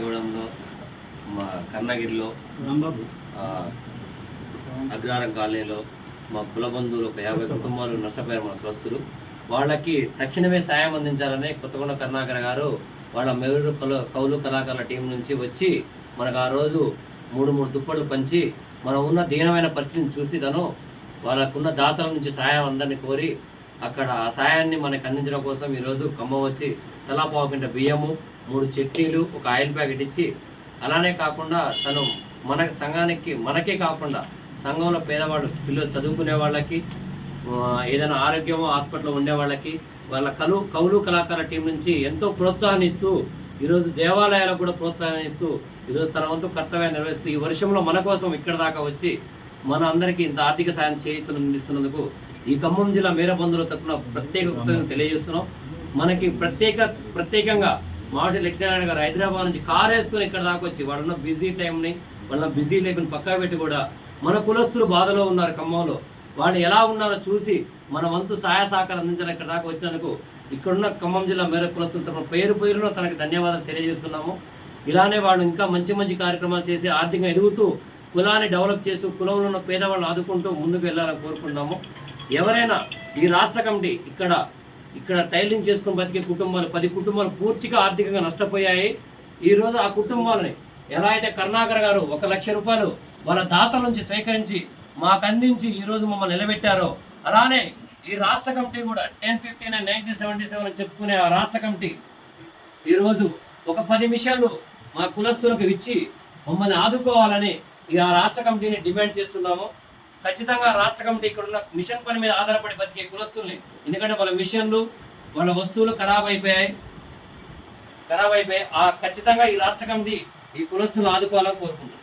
గూడెంలో మా కర్ణగిరిలో అగ్రహారం కాలనీలో మా కుల బంధువులు ఒక 50 కుటుంబాలు నష్టపోయారు మన కులస్తులు. వాళ్ళకి తక్షణమే సాయం అందించాలని కొత్తగొండ కరుణాకర్ గారు వాళ్ళ మెరుగు కౌలు కళాకారుల టీం నుంచి వచ్చి మనకు ఆ రోజు మూడు దుప్పట్లు పంచి మనం ఉన్న దీనమైన పరిస్థితిని చూసి తను వాళ్ళకున్న దాతల నుంచి సాయం అందరినీ కోరి అక్కడ ఆ సాయాన్ని మనకు అందించడం కోసం ఈరోజు ఖమ్మం వచ్చి తలా పావుకింట బియ్యము 3 చట్నీలు ఒక ఆయిల్ ప్యాకెట్ ఇచ్చి, అలానే కాకుండా తను మన సంఘానికి మనకే కాకుండా సంఘంలో పేదవాళ్ళు పిల్లలు చదువుకునే వాళ్ళకి ఏదైనా ఆరోగ్యమో హాస్పిటల్లో ఉండే వాళ్ళకి వాళ్ళ కౌలు కళాకారుల టీం నుంచి ఎంతో ప్రోత్సాహాన్నిస్తూ ఈరోజు దేవాలయాలకు కూడా ప్రోత్సాహాన్నిస్తూ ఈరోజు తన వంతు కర్తవ్యాన్ని నిర్వహిస్తూ ఈ వర్షంలో మన కోసం ఇక్కడ దాకా వచ్చి మన అందరికీ ఇంత ఆర్థిక సాయం చేయుతను అందిస్తున్నందుకు ఈ ఖమ్మం జిల్లా మేర బంధువుల తరఫున ప్రత్యేక కృతజ్ఞతలు తెలియజేస్తున్నాం. మనకి ప్రత్యేకంగా మావటి లక్ష్మీనారాయణ గారు హైదరాబాద్ నుంచి కారు వేసుకుని ఇక్కడ దాకా వచ్చి వాళ్ళన్న బిజీ టైంని వాళ్ళ బిజీ లైఫ్ని పక్కా పెట్టి కూడా మన కులస్తులు బాధలో ఉన్నారు ఖమ్మంలో, వాళ్ళు ఎలా ఉన్నారో చూసి మన వంతు సహాయ సహకారం అందించాలని ఇక్కడ దాకా వచ్చినందుకు ఇక్కడున్న ఖమ్మం జిల్లా మేర కులస్తుల తరఫున పేరులో తనకి ధన్యవాదాలు తెలియజేస్తున్నాము. ఇలానే వాళ్ళు ఇంకా మంచి కార్యక్రమాలు చేసి ఆర్థికంగా ఎదుగుతూ కులాన్ని డెవలప్ చేస్తూ కులంలో ఉన్న పేదవాళ్ళని ఆదుకుంటూ ముందుకు వెళ్ళాలని కోరుకుంటున్నాము. ఎవరైనా ఈ రాష్ట్ర కమిటీ ఇక్కడ టైలింగ్ చేసుకుని బతికే కుటుంబాలు 10 కుటుంబాలు పూర్తిగా ఆర్థికంగా నష్టపోయాయి. ఈరోజు ఆ కుటుంబాలని ఎలా అయితే కరుణాకర్ గారు 1 లక్ష రూపాయలు వాళ్ళ దాతల నుంచి స్వీకరించి మాకు అందించి ఈరోజు మమ్మల్ని నిలబెట్టారో, అలానే ఈ రాష్ట్ర కమిటీ కూడా 1059 1977 అని చెప్పుకునే ఆ రాష్ట్ర కమిటీ ఈరోజు ఒక 10 మిషన్లు మా కులస్తులకు ఇచ్చి మమ్మల్ని ఆదుకోవాలని ఆ రాష్ట్ర కమిటీని డిమాండ్ చేస్తున్నాము. ఖచ్చితంగా రాష్ట్ర కమిటీ ఇక్కడ ఉన్న మిషన్ పని మీద ఆధారపడి బతికే కులస్తుల్ని, ఎందుకంటే వాళ్ళ మిషన్లు వాళ్ళ వస్తువులు ఖరాబ్ అయిపోయాయి. ఖచ్చితంగా ఈ రాష్ట్ర కమిటీ ఈ కులస్తులను ఆదుకోవాలని కోరుకుంటున్నాం.